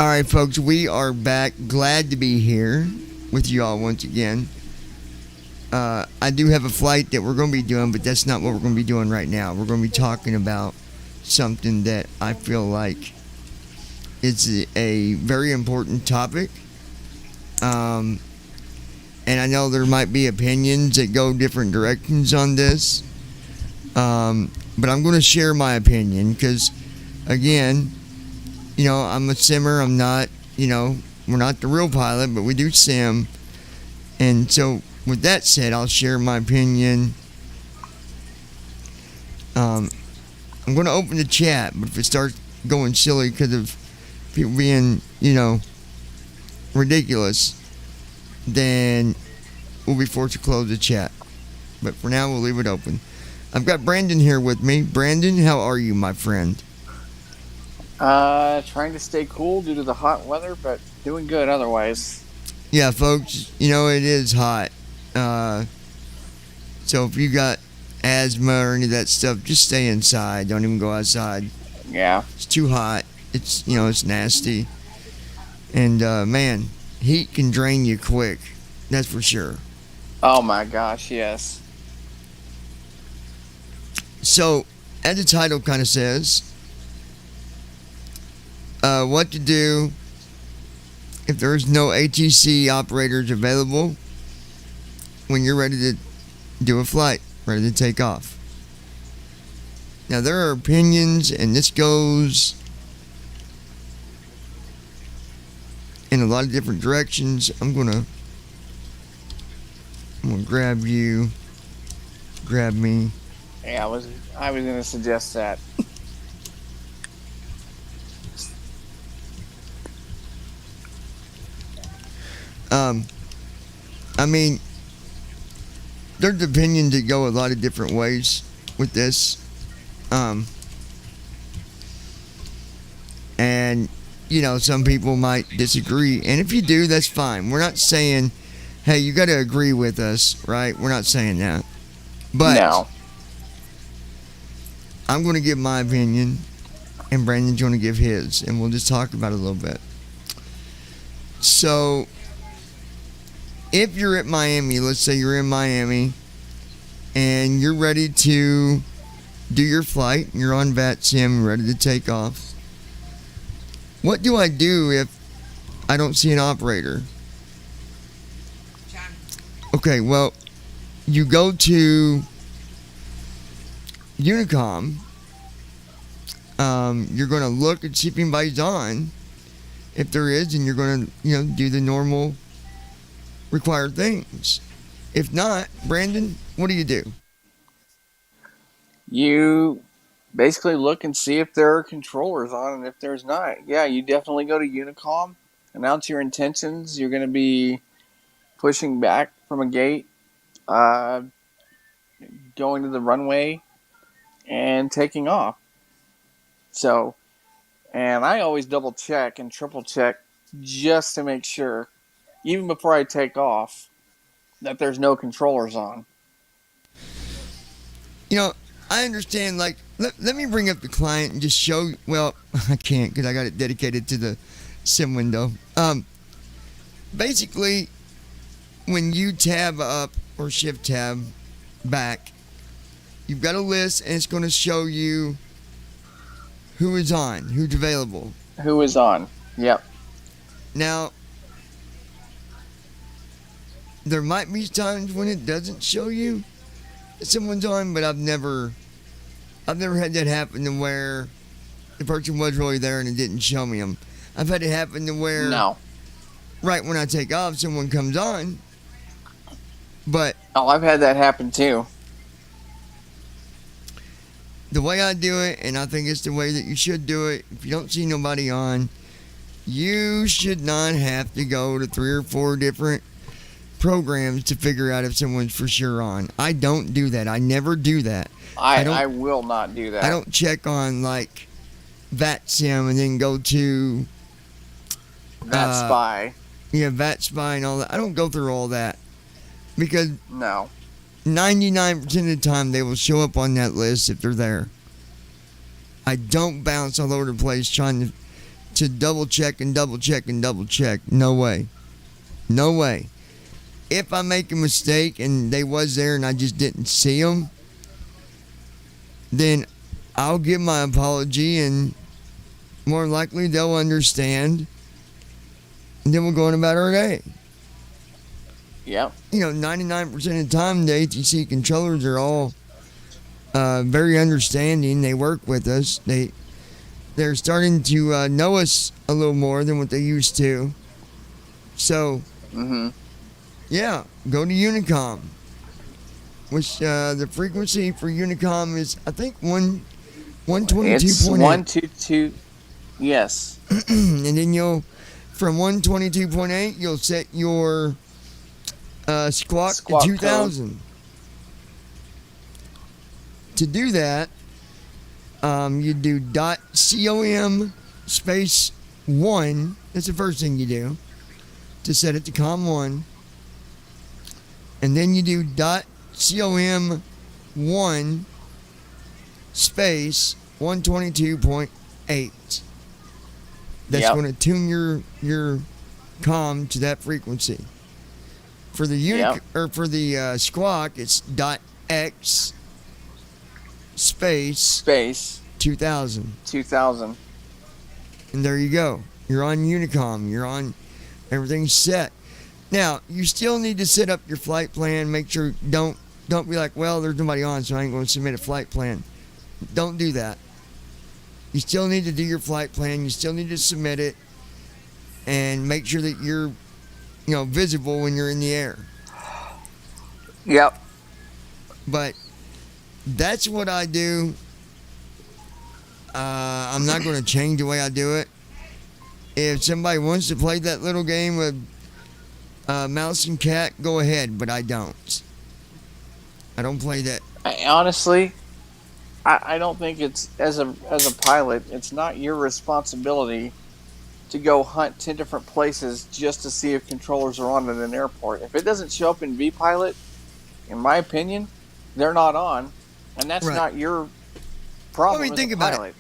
All right, folks, we are back. Glad to be here with you all once again. I do have a flight that we're going to be doing, but that's not what we're going to be doing right now. We're going to be talking about something that I feel like is a very important topic. And I know there might be opinions that go different directions on this. But I'm going to share my opinion because, again, I'm a simmer. I'm not, we're not the real pilot, but we do sim. And so, with that said, I'll share my opinion. I'm going to open the chat, but if it starts going silly because of people being, ridiculous, then we'll be forced to close the chat. But for now, we'll leave it open. I've got Brandon here with me. Brandon, how are you, my friend? Trying to stay cool due to the hot weather, but doing good otherwise. Yeah, folks, it is hot. So if you got asthma or any of that stuff, just stay inside. Don't even go outside. Yeah. It's too hot. It's, it's nasty. And, man, heat can drain you quick. That's for sure. Oh my gosh, yes. So, as the title kind of says, what to do if there is no ATC operators available when you're ready to do a flight, ready to take off. Now, there are opinions, and this goes in a lot of different directions. I'm gonna grab you, grab me. Yeah, I was gonna suggest that. I mean, there's opinions that go a lot of different ways with this. And, some people might disagree. And if you do, that's fine. We're not saying, hey, you got to agree with us, right? We're not saying that. But no. I'm going to give my opinion, and Brandon's going to give his. And we'll just talk about it a little bit. So, if you're at Miami, let's say you're in Miami, and you're ready to do your flight, you're on VATSIM, ready to take off. What do I do if I don't see an operator? Okay, well, you go to Unicom. You're going to look and see if anybody's on. If there is, and you're going to, do the normal required things. If not, Brandon, what do you do? You basically look and see if there are controllers on, and if there's not, yeah, you definitely go to Unicom, announce your intentions. You're going to be pushing back from a gate, going to the runway, and taking off. So, and I always double check and triple check just to make sure, even before I take off, that there's no controllers on. I understand, like, let me bring up the client and just show, well, I can't because I got it dedicated to the sim window. Basically, when you tab up or shift tab back, you've got a list and it's going to show you who is on, who's available. Who is on, yep. Now, there might be times when it doesn't show you that someone's on, but I've never had that happen to where the person was really there and it didn't show me them. I've had it happen to where right when I take off, someone comes on, but I've had that happen too. The way I do it, and I think it's the way that you should do it, if you don't see nobody on, you should not have to go to 3 or 4 different programs to figure out if someone's for sure on. I don't do that. I never do that. I will not do that. I don't check on like VATSIM and then go to VATSPY. Yeah, VATSPY and all that. I don't go through all that because no, 99% of the time they will show up on that list if they're there. I don't bounce all over the place trying to double check and double check and double check. No way. No way. If I make a mistake and they was there and I just didn't see them, then I'll give my apology and more likely they'll understand. And then we'll go on about our day. Yep. 99% of the time, the ATC controllers are all very understanding. They work with us. They're starting to know us a little more than what they used to. So, yeah, go to Unicom. Which the frequency for Unicom is, I think, 122.8. It's 122. Yes. And then from 122.8, you'll set your squawk to 2000. Code. To do that, you do .com space 1. That's the first thing you do to set it to COM1. And then you do .com 1 space 122.8. That's going to tune your comm to that frequency. For the for the squawk, it's .x space 2000. 2000. And there you go. You're on Unicom. You're on. Everything's set. Now you still need to set up your flight plan. Make sure don't be like, well, there's nobody on, so I ain't going to submit a flight plan. Don't do that. You still need to do your flight plan. You still need to submit it, and make sure that you're, visible when you're in the air. Yep. But that's what I do. I'm not going to change the way I do it. If somebody wants to play that little game with mouse and cat, go ahead. But I don't. I don't play that. Honestly, I don't think it's as a pilot. It's not your responsibility to go hunt 10 different places just to see if controllers are on at an airport. If it doesn't show up in vPilot, in my opinion, they're not on, and that's not your problem. Let me think about it.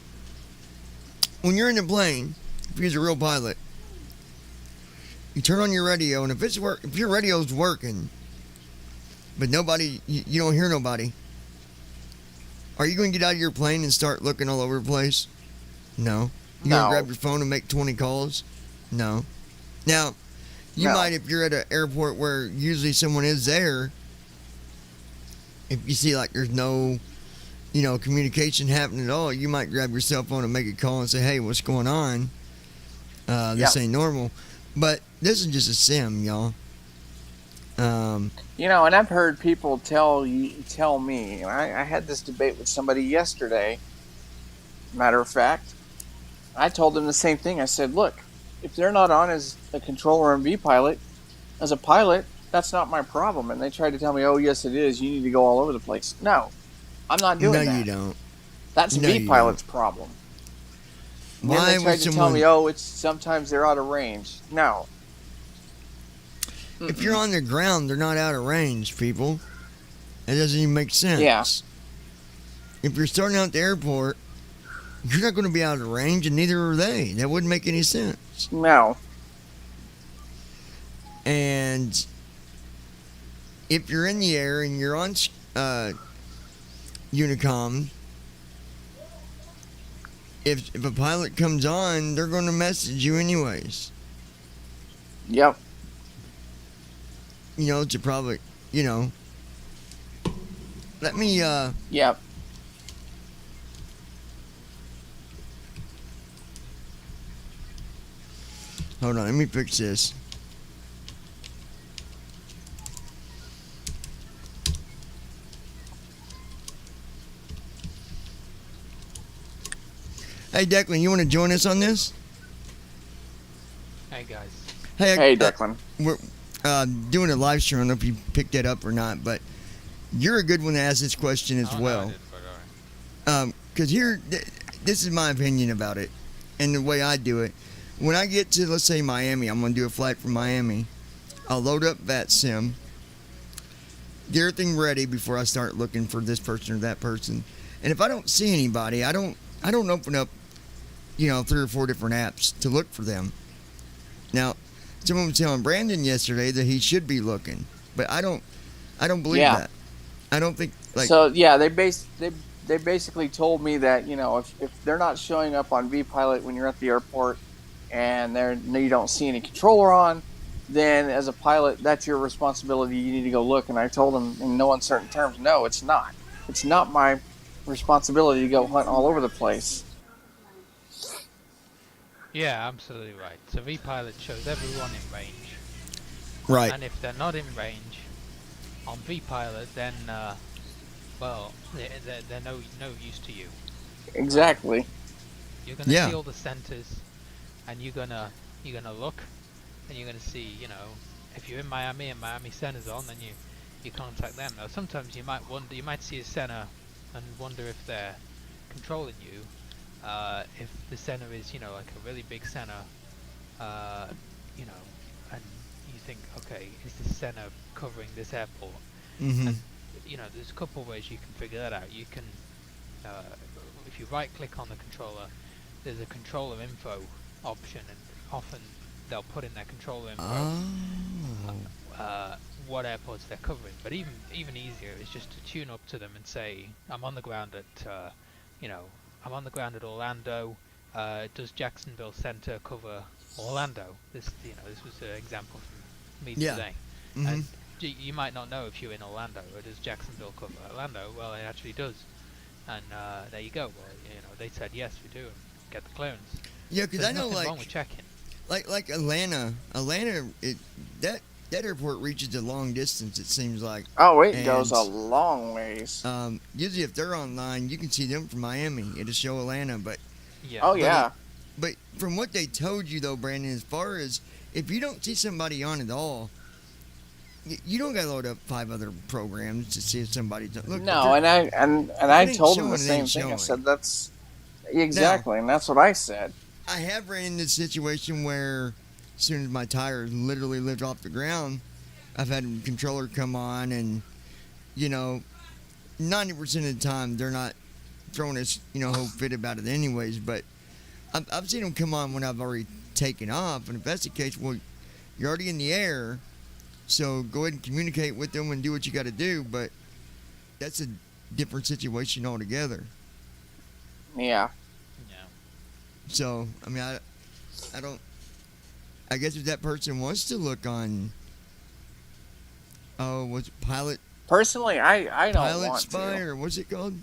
When you're in the plane, if you're a real pilot, you turn on your radio, and if your radio's working, but nobody, you don't hear nobody, are you going to get out of your plane and start looking all over the place? No. You going to grab your phone and make 20 calls? No. Now, you might, if you're at an airport where usually someone is there, if you see like there's no, communication happening at all, you might grab your cell phone and make a call and say, hey, what's going on? This ain't normal. But this is just a sim, y'all. And I've heard people tell me, and I had this debate with somebody yesterday. Matter of fact, I told them the same thing. I said, look, if they're not on as a controller in vPilot, as a pilot, that's not my problem. And they tried to tell me, oh, yes, it is. You need to go all over the place. No, I'm not doing that. No, you don't. That's vPilot's problem. Why then they tried to tell me, oh, it's sometimes they're out of range. No. If you're on the ground, they're not out of range, people. That doesn't even make sense. Yeah. If you're starting out at the airport, you're not going to be out of range, and neither are they. That wouldn't make any sense. No. And if you're in the air and you're on Unicom, if a pilot comes on, they're going to message you anyways. Yep. To probably, let me, Yep. Hold on, let me fix this. Hey, Declan, you want to join us on this? Hey, guys. Hey, Declan. We're doing a live stream. I don't know if you picked that up or not, but you're a good one to ask this question as well. No, I did, but all right. Because this is my opinion about it and the way I do it. When I get to, let's say, Miami, I'm going to do a flight from Miami. I'll load up VATSIM, get everything ready before I start looking for this person or that person. And if I don't see anybody, I don't open up 3 or 4 different apps to look for them. Now, someone was telling Brandon yesterday that he should be looking, but I don't believe Yeah. that. I don't think So yeah, they basically told me that if they're not showing up on vPilot when you're at the airport and you don't see any controller on, then as a pilot, that's your responsibility. You need to go look. And I told them in no uncertain terms, no, it's not. It's not my responsibility to go hunt all over the place. Yeah, absolutely right. So vPilot shows everyone in range, right. and if they're not in range on vPilot, then well, they're no use to you. Exactly. You're gonna Yeah. see all the centers, and you're gonna look, and you're gonna see, if you're in Miami and Miami center's on, then you contact them. Now sometimes you might see a center and wonder if they're controlling you. If the center is, like a really big center, you know, and you think, okay, is this center covering this airport? Mm-hmm. And there's a couple of ways you can figure that out. You can, if you right-click on the controller, there's a controller info option, and often they'll put in their controller info what airports they're covering. But even easier is just to tune up to them and say, I'm on the ground at, I'm on the ground at Orlando. Does Jacksonville Center cover Orlando? This was an example from me today. Mm-hmm. And you might not know if you're in Orlando, or does Jacksonville cover Orlando? Well, it actually does. And there you go. Well, they said yes, we do, and get the clearance. Yeah, because I know, nothing wrong with checking. like Atlanta, that airport reaches a long distance. It seems like. Oh, it goes a long ways. Usually, if they're online, you can see them from Miami. It'll show Atlanta, but. Yeah. Oh yeah. But from what they told you though, Brandon, as far as if you don't see somebody on at all, you don't got to load up 5 other programs to see if somebody's look. No, and I told them the same thing. I said that's exactly, and that's what I said. I have ran into a situation where, as soon as my tires literally lift off the ground, I've had a controller come on, and 90% of the time they're not throwing us whole fit about it anyways. But I've seen them come on when I've already taken off, and if that's the case, well, you're already in the air. So go ahead and communicate with them and do what you got to do, but that's a different situation altogether. Yeah. Yeah. So, I mean, I don't. I guess if that person wants to look on, what's it, Pilot? Personally, I don't Pilot want Spy, to. or what's it called?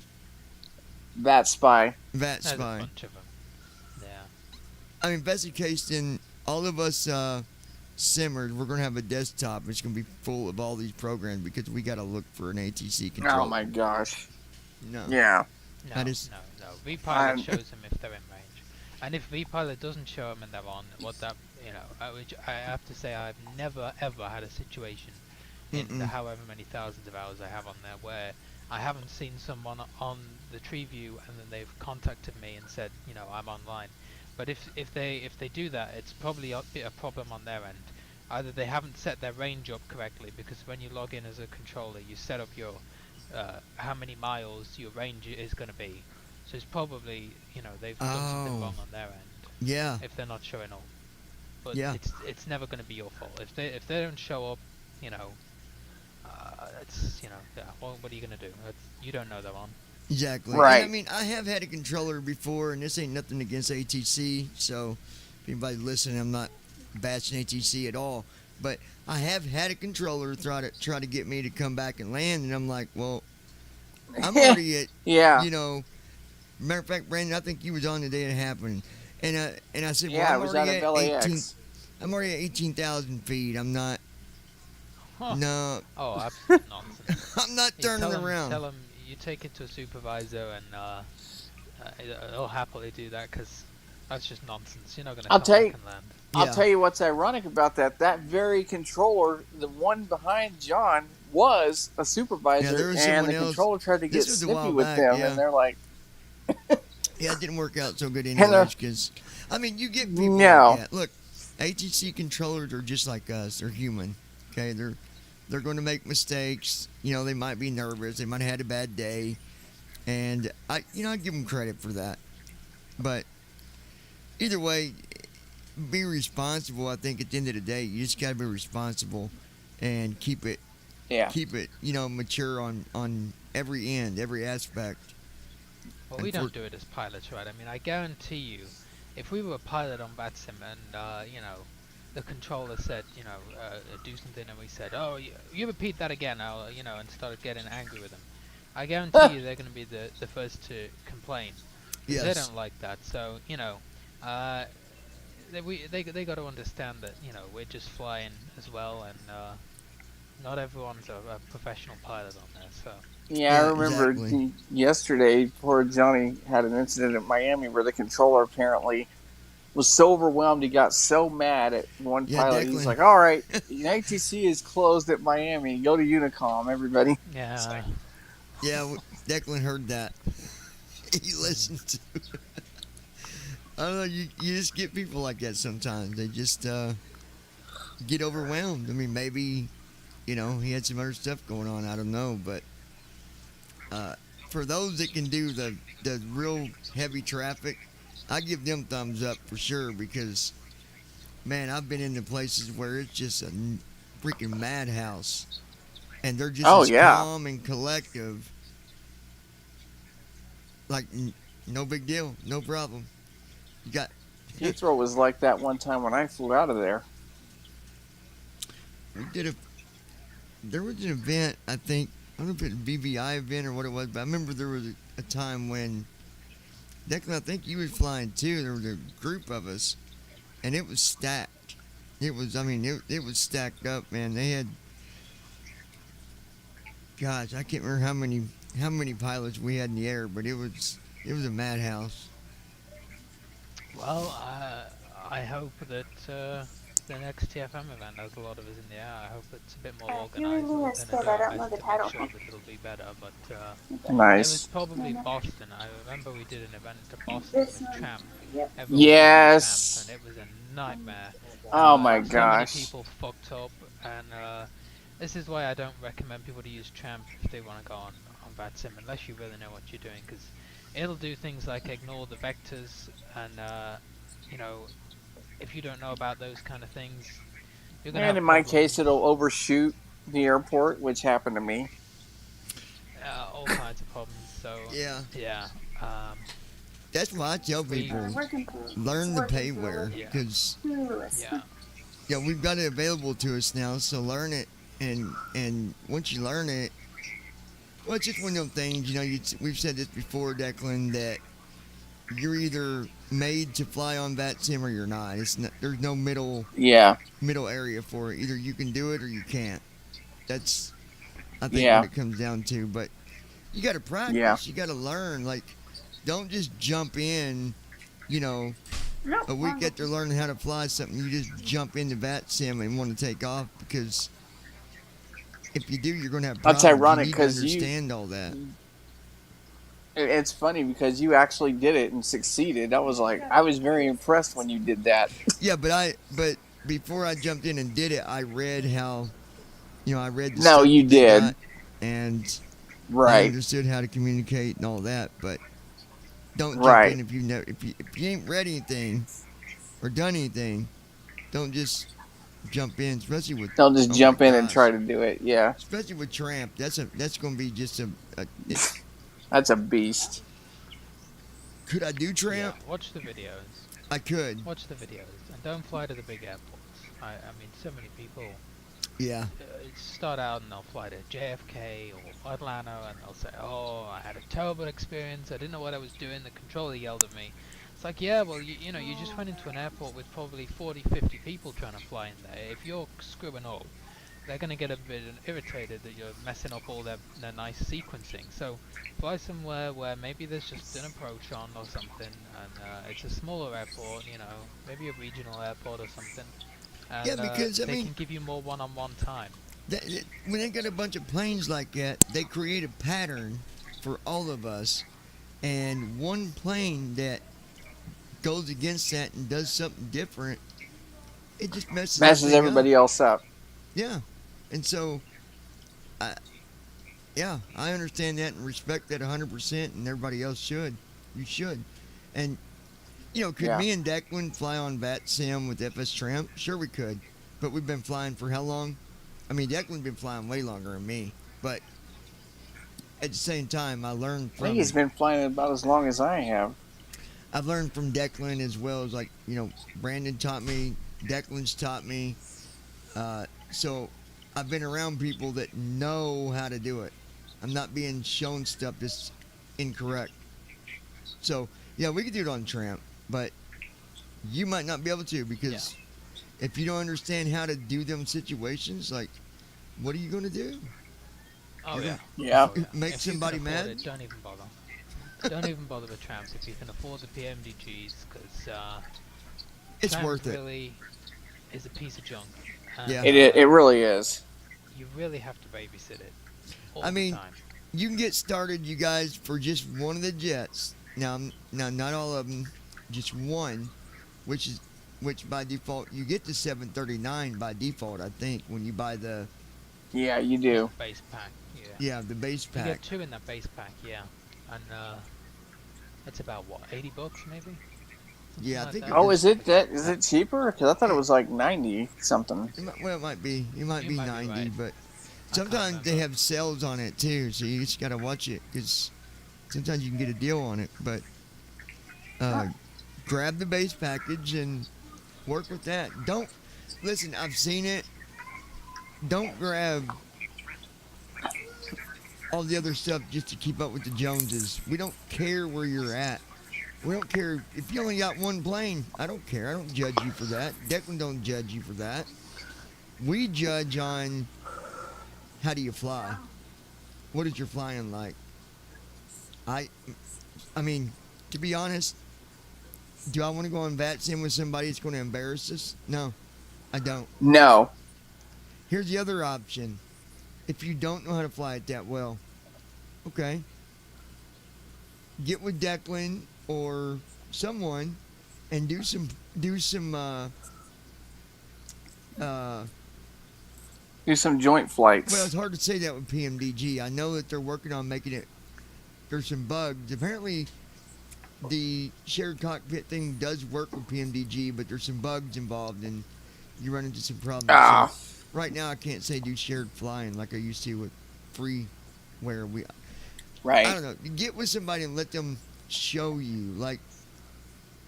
That Spy. VAT There's Spy. a bunch of them. Yeah. I mean, if that's the case, then all of us simmers, we're going to have a desktop. It's going to be full of all these programs because we got to look for an ATC controller. Oh my gosh. No. Yeah. No, no. vPilot shows them if they're in range, and if vPilot doesn't show them and they're on, I have to say I've never ever had a situation in the however many thousands of hours I have on there where I haven't seen someone on the tree view and then they've contacted me and said, I'm online. But if they do that, it's probably a problem on their end. Either they haven't set their range up correctly, because when you log in as a controller, you set up your how many miles your range is going to be. So it's probably they've done something wrong on their end. Yeah. If they're not showing up, but Yeah. it's never going to be your fault if they don't show up. It's well, what are you going to do? You don't know they're on. Exactly. Right. And I mean, I have had a controller before, and this ain't nothing against ATC. So, if anybody's listening, I'm not bashing ATC at all. But I have had a controller try to get me to come back and land, and I'm like, well, I'm already at, Yeah. Matter of fact, Brandon, I think you was on the day it happened, and I said, well, Yeah, I'm it was already out of at LAX. I'm already at 18,000 feet. I'm not. Huh. No. Oh, absolute nonsense. I'm not turning around. Tell them you take it to a supervisor, and he'll happily do that, because that's just nonsense. You're not going to come back and land. I'll tell you what's ironic about that. That very controller, the one behind John, was a supervisor, there was and someone the else. controller tried to get This was a snippy while with back, them, yeah. and they're like, Yeah, it didn't work out so good And, anyways, because, I mean, you get people No. like that. Look, ATC controllers are just like us. They're human, okay? They're going to make mistakes. They might be nervous. They might have had a bad day. And, I give them credit for that. But either way, be responsible. I think at the end of the day, you just got to be responsible and Yeah. keep it, mature on every end, every aspect. Well, And we for don't do it as pilots, right? I mean, I guarantee you, if we were a pilot on VATSIM and, the controller said, do something, and we said, oh, you repeat that again, and started getting angry with them, I guarantee you they're going to be the first to complain, because they yes, don't like that. So, uh, they got to understand that, we're just flying as well, and not everyone's a professional pilot on there, so. Yeah, I yeah, remember exactly. yesterday, poor Johnny had an incident at Miami where the controller apparently was so overwhelmed he got so mad at one Yeah, pilot. He's Declan. like, "All right, ATC is closed at Miami. Go to Unicom, everybody." It's Yeah. like, Yeah, Declan heard that. He Mm. listened to. I don't know. You just get people like that sometimes. They just get overwhelmed. I mean, maybe he had some other stuff going on. I don't know, but uh, for those that can do the real heavy traffic, I give them thumbs up for sure because man, I've been into places where it's just a freaking madhouse, and they're just oh as yeah, calm and collective, like no big deal, no problem. You got Heathrow was like that one time when I flew out of there. we did a there was an event I think I don't know if it was a BVI event or what it was, but I remember there was a time when Declan, I think you was flying too. There was a group of us, and it was stacked. It was, I mean, it was stacked up, man. They had, gosh, I can't remember how many pilots we had in the air, but it was a madhouse. Well, I hope that the next TFM event has a lot of us in the air. I hope it's a bit more If you read organised me a than I script, do I our don't know best the to make title. sure that it'll be better. But it was Nice. probably Boston. I remember we did an event to Boston This with one. Champ. Yep. Everyone was on Champ, and Yes. it was a nightmare. Oh my So many gosh. people fucked up, and this is why I don't recommend people to use Champ if they want to go on VATSIM, unless you really know what you're doing, because it'll do things like ignore the vectors, and you know, if you don't know about those kind of things, you're gonna And have in my case, problems. it'll overshoot the airport, which happened to me. All kinds of problems. So Yeah, yeah, um, that's why I tell we We're people working through. It's learn the working through payware with yeah because Lewis. yeah we've got it available to us now. So learn it, and once you learn it, well, it's just one of those things. We've said this before, Declan, that you're either made to fly on that sim or you're not. There's no Yeah. middle area for it. Either you can do it or you can't. That's I think what Yeah. it comes down to. But you got to Yeah. practice. You got to learn. Like, don't just jump in. You know, Nope, a week wrong after one. learning how to fly something, you just jump into that sim and want to take off because if you do, you're going to have That's problems. You ironic need to because understand all that. it's funny because you actually did it and succeeded. I was very impressed when you did that. Yeah, but before I jumped in and did it, I read how I read the No, stuff you that they did. got, and I Right. understood how to communicate and all that. But don't jump Right. in if you know if you ain't read anything or done anything. Don't just jump in, especially with Don't just oh my jump in and try gosh, to do it. Yeah. especially with Tramp. That's going to be just That's a beast. could I do yeah. Tramp? Watch the videos. I could. Watch the videos, and don't fly to the big airports. I mean, so many people Yeah, start out and they'll fly to JFK or Atlanta, and they'll say, "Oh, I had a terrible experience. I didn't know what I was doing. The controller yelled at me." It's like, yeah, well, you just went into an airport with probably 40, 50 people trying to fly in there. If you're screwing up, they're going to get a bit irritated that you're messing up all their nice sequencing. So fly somewhere where maybe there's just an approach on or something, and it's a smaller airport, maybe a regional airport or something, yeah, and because I they mean, can give you more one-on-one time. when they got a bunch of planes like that, they create a pattern for all of us, and one plane that goes against that and does something different, it just messes Messes everything up. everybody else up. Yeah, and so, I, yeah, I understand that and respect that 100%, and everybody else should. You should, and Could Yeah. me and Declan fly on VAT Sim with FS Tramp? Sure, we could. But we've been flying for how long? I mean, Declan's been flying way longer than me. But at the same time, I think he's been flying about as long as I have. I've learned from Declan as well as Brandon taught me, Declan's taught me. So I've been around people that know how to do it. I'm not being shown stuff that's incorrect. So yeah, we could do it on Tramp, but you might not be able to because if you don't understand how to do them situations, like what are you going to do? Oh yeah. Yeah. Oh, yeah. Make If you can somebody afford mad? it, don't even bother. Don't even bother with tramps if you can afford the PMDGs, because It's tramp worth it. really is a piece of junk. And, Yeah. It really is. You really have to babysit it all I mean, the time. You can get started, you guys, for just one of the jets. Now, not all of them, just one, which by default you get the 739 by default. I think when you buy the Yeah, you do. Base pack, yeah. yeah the base You pack. get 2 in that base pack, yeah. And it's about what, $80 maybe? Yeah, I Something think like it that. Oh, was- is it cheaper? Because I thought it was like 90 something. Well, it might be. It might You be might be 90, right. but I can't sometimes they remember. have sales on it too, so you just gotta watch it because sometimes you can get a deal on it. But grab the base package and work with that. Don't listen. I've seen it. Don't grab all the other stuff just to keep up with the Joneses. We don't care where you're at. We don't care if you only got one plane. I don't care. I don't judge you for that. Declan don't judge you for that. We judge on how do you fly. What is your flying like? I mean, to be honest, do I want to go on VATSIM with somebody that's going to embarrass us? No, I don't. No. Here's the other option. If you don't know how to fly it that well, okay, get with Declan or someone and do some Do some joint flights. well, it's hard to say that with PMDG. I know that they're working on making it. There's some bugs. Apparently, the shared cockpit thing does work with PMDG, but there's some bugs involved, and you run into some problems. Ah. So right now, I can't say do shared flying like I used to with freeware. I Right. don't know. Get with somebody and let them show you. Like,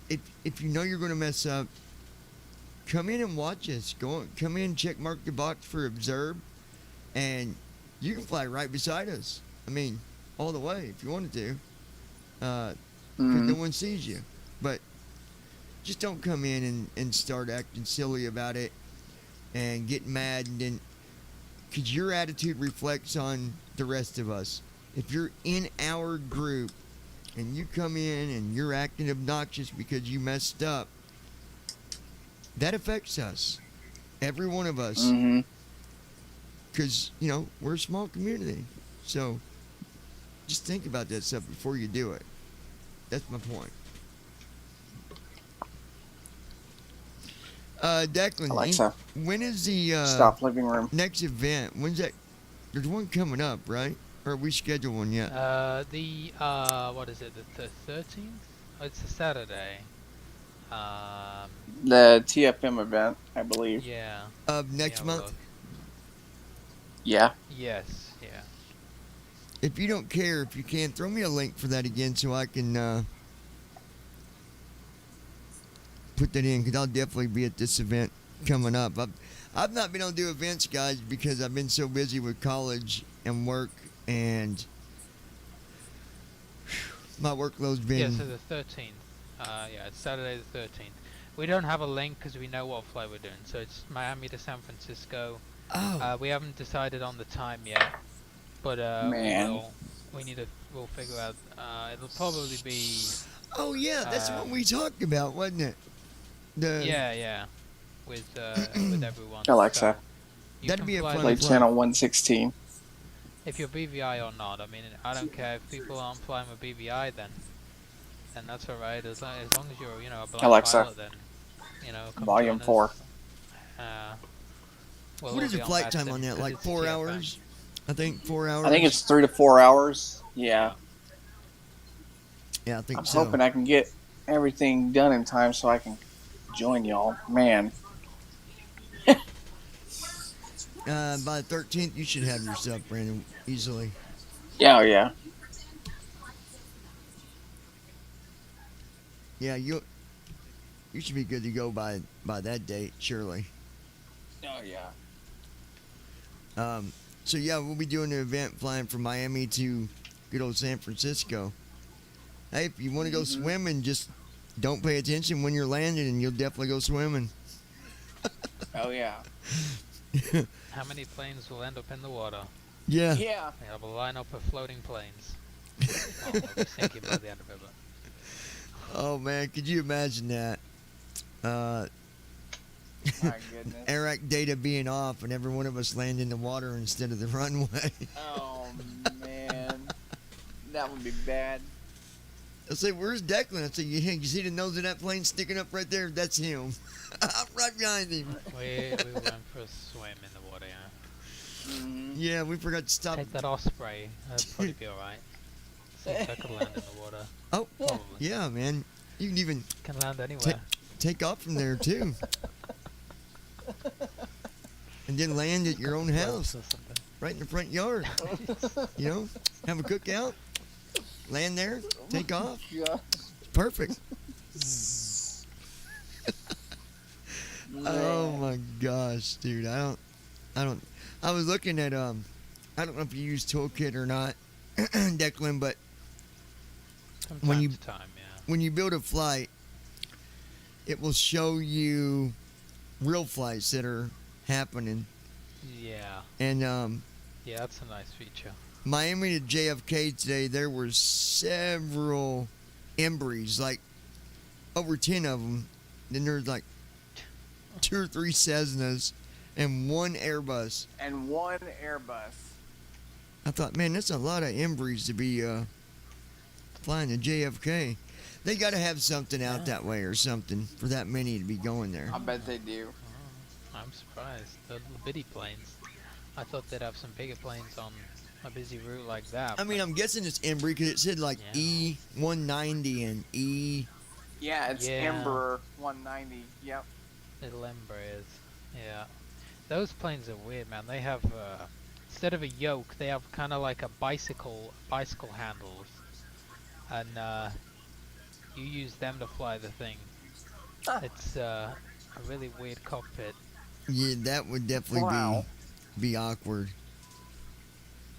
if you know you're going to mess up, come in and watch us. Come in, check mark the box for observe, and you can fly right beside us. I mean, all the way if you wanted to, because no one sees you. But just don't come in and start acting silly about it and get mad, and then because your attitude reflects on the rest of us. If you're in our group and you come in and you're acting obnoxious because you messed up, that affects us, every one of us, Mm-hmm. because we're a small community. So just think about that stuff before you do it. That's my point. Declan, Alexa, when is the stop living room. next event? When's that? There's one coming up, right? Or have we scheduled one yet? What is it, the 13th? Oh, it's a Saturday. The TFM event, I believe. Yeah. Of next Yeah, month? Yeah. Yes, yeah. If you don't care, if you can, throw me a link for that again so I can put that in, because I'll definitely be at this event coming up. I've not been able to do events, guys, because I've been so busy with college and work, and my workload's been... Yeah, so the 13th. Yeah, it's Saturday the 13th. We don't have a link because we know what flight we're doing. So it's Miami to San Francisco. Oh, We haven't decided on the time yet, but Man. we'll figure out. It'll probably be oh yeah, that's what we talked about, wasn't it? yeah, with everyone. Alexa. So you That'd can be a fly fun Play the- flight. channel 116. If you're BVI or not. I mean, I don't care if people aren't flying with BVI, then that's alright. As long as you're a blind Alexa. pilot, then come Volume join us. 4. We'll What all is the be on flight that time then, on that? 'cause Like it's 4 TFM. hours? I think 4 hours. I think it's 3 to 4 hours. Yeah. Yeah, I think I'm so. hoping I can get everything done in time so I can join y'all. Man. By the 13th, you should have your stuff, Brandon, easily. Yeah, oh, yeah. Yeah, you should be good to go by that date, surely. Oh, yeah. So yeah, we'll be doing an event flying from Miami to good old San Francisco. Hey, if you want to go swimming, just don't pay attention when you're landing, and you'll definitely go swimming. Oh, yeah. How many planes will end up in the water? Yeah. Yeah. We have a lineup of floating planes. Well, they'll be sinking by the end of it, but... Oh man, could you imagine that? My goodness. Iraq data being off and every one of us land in the water instead of the runway. Oh, man. That would be bad. I say, where's Declan? I say, you see the nose of that plane sticking up right there? That's him. I'm right behind him. We went for a swim in the water, yeah. Mm-hmm. Yeah, we forgot to stop. Take that Osprey. That'd probably be alright. See if I could land in the water. Oh, Probably. yeah, man. You can even Can land anywhere. take off from there, too. And then land at your own house, Or something. right in the front yard. You know, have a cookout, land there, take off. Yeah. Perfect. Oh my gosh, dude. I was looking at I don't know if you use Toolkit or not, Declan, but From when time you- to time, yeah. when you build a flight, it will show you real flights that are happening. Yeah. And Yeah, that's a nice feature. Miami to JFK today, there were several Embrees, like over 10 of them. Then there's like 2 or 3 Cessnas and 1 Airbus. And 1 Airbus. I thought, man, that's a lot of Embrees to be flying to JFK. They got to have something out that way or something for that many to be going there. I bet they do. I'm surprised. The little bitty planes. I thought they'd have some bigger planes on a busy route like that. I mean, I'm guessing it's Embry because it said like Yeah. E190 and E. Yeah, it's Yeah. Ember 190. Yep. Little Embraers. Yeah. Those planes are weird, man. They have, instead of a yoke, they have kind of like a bicycle handles. And, you use them to fly the thing. It's, a really weird cockpit. Yeah, that would definitely Wow. be awkward.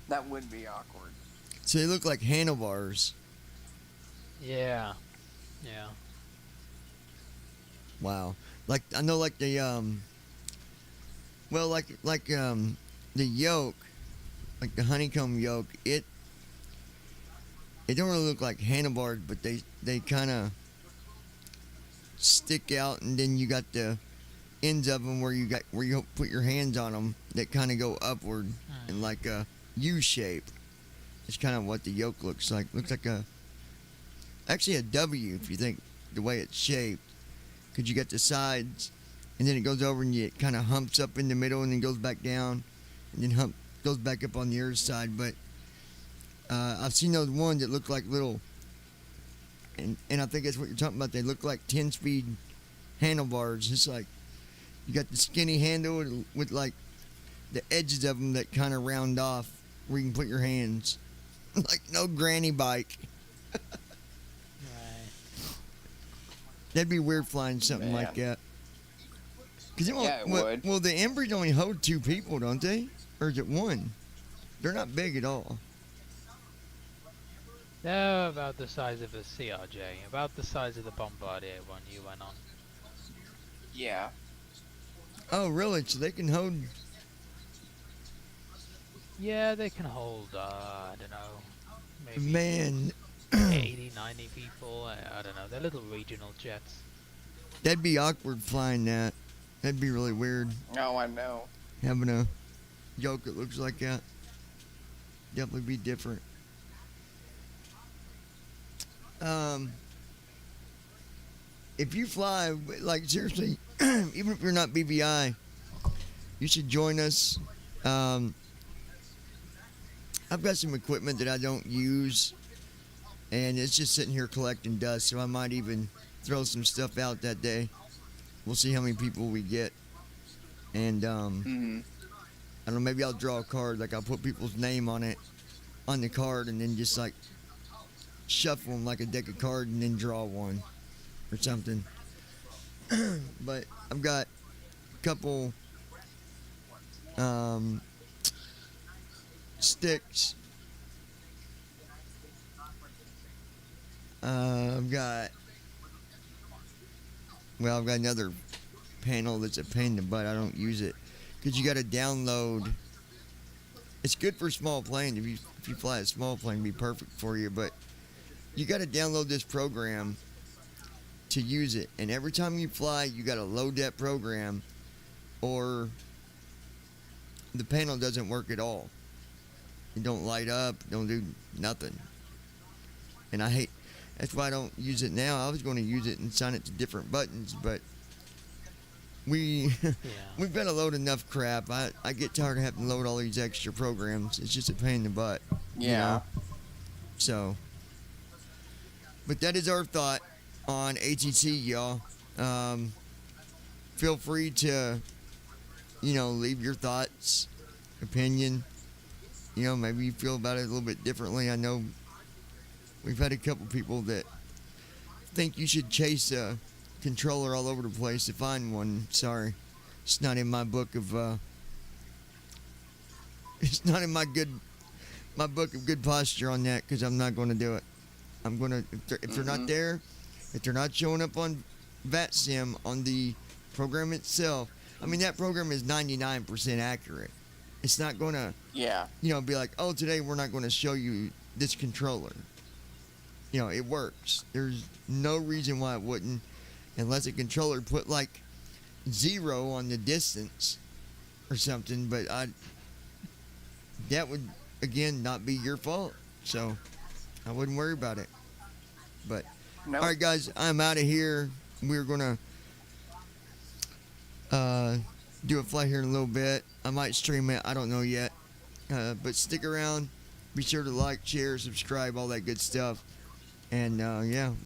That would be awkward. So they look like handlebars. Yeah. Yeah. Wow. Like I know, like the well, like the yoke, like the honeycomb yoke. It don't really look like handlebars, but they kind of stick out, and then you got the ends of them where you put your hands on them that kind of go upward in like a U shape. It's kind of what the yoke looks like. Looks like actually a W if you think the way it's shaped. Because you got the sides, and then it goes over and it kind of humps up in the middle and then goes back down, and then goes back up on the other side. But I've seen those ones that look like little, and I think that's what you're talking about. They look like 10-speed handlebars. It's like you got the skinny handle with like the edges of them that kind of round off where you can put your hands. Like no granny bike. Right. That'd be weird flying something like Man. that. Cause It would. Well, the Embrees only hold 2 people, don't they? Or is it 1? They're not big at all. They're about the size of a CRJ, about the size of the Bombardier one you went on. Yeah. Oh, really? So they can hold. Yeah, they can hold, I don't know, maybe Man, 80, 90 people, I don't know, they're little regional jets. that'd be awkward flying that. That'd be really weird Oh, I know. having a yoke that looks like that. Definitely be different. If you fly, like seriously, even if you're not BVI, you should join us. I've got some equipment that I don't use and it's just sitting here collecting dust. So I might even throw some stuff out that day. We'll see how many people we get, and Mm-hmm. I don't know. Maybe I'll draw a card. Like I'll put people's name on it on the card, and then just like shuffle them like a deck of cards, and then draw one or something. But I've got a couple sticks. I've got another panel that's a pain in the butt. I don't use it because you got to download. It's good for small plane. If you fly a small plane, it'd be perfect for you. But you got to download this program to use it. And every time you fly, you got to load that program, or the panel doesn't work at all. It don't light up. Don't do nothing. And I hate. That's why I don't use it now. I was going to use it and assign it to different buttons, but we've got to load enough crap. I get tired of having to load all these extra programs. It's just a pain in the butt. Yeah. You know? So, but that is our thought on ATC, y'all. Feel free to, leave your thoughts, opinion. Maybe you feel about it a little bit differently. I know we've had a couple people that think you should chase a controller all over the place to find one. Sorry, it's not in my book of. It's not in my book of good posture on that, because I'm not going to do it. I'm going to if they're not there, if they're not showing up on VATSIM on the program itself. I mean, that program is 99% accurate. It's not going to be like, oh, today we're not going to show you this controller. It works. There's no reason why it wouldn't, unless a controller put like 0 on the distance or something. But that would, again, not be your fault. So I wouldn't worry about it. But Nope. All right, guys, I'm out of here. We're gonna do a flight here in a little bit. I might stream it. I don't know yet. But stick around. Be sure to like, share, subscribe, all that good stuff. And yeah.